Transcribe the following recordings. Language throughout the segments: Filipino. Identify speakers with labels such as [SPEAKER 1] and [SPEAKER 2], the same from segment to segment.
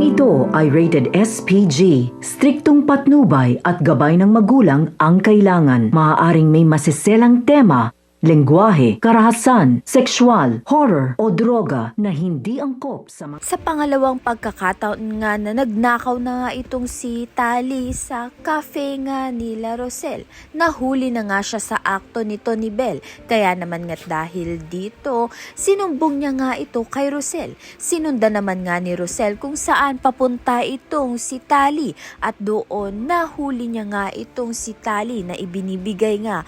[SPEAKER 1] ito ay rated SPG. Striktong patnubay at gabay ng magulang ang kailangan. Maaaring may masiselang tema, lengguwahe, karahasan, sexual, horror o droga na hindi angkop sa
[SPEAKER 2] Sa pangalawang pagkakataon nga na nagnakaw na nga itong si Tali sa cafe nga nila Rosel. Nahuli na nga siya sa akto nito ni Bel. Kaya naman nga dahil dito, sinumbong niya nga ito kay Rosel. Sinundan naman nga ni Rosel kung saan papunta itong si Tali. At doon nahuli niya nga itong si Tali na ibinibigay nga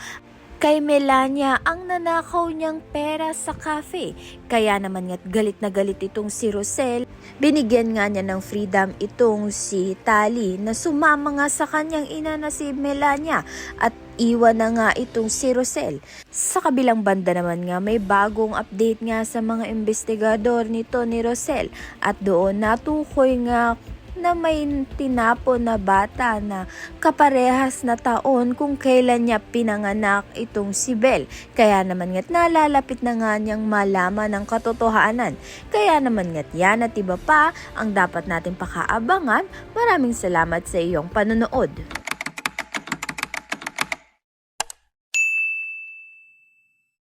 [SPEAKER 2] kay Melania ang nanakaw niyang pera sa cafe. Kaya naman nga't galit na galit itong si Rosel. Binigyan nga niya ng freedom itong si Tali na sumama nga sa kanyang ina na si Melania at iwan na nga itong si Rosel. Sa kabilang banda naman nga may bagong update nga sa mga investigador nito ni Rosel at doon natukoy nga na may tinapon na bata na kaparehas na taon kung kailan niya pinanganak itong si Bel. Kaya naman nga't nalalapit na nga niyang malaman ang katotohanan. Kaya naman nga't yan at iba pa ang dapat natin pakaabangan. Maraming salamat sa iyong panonood.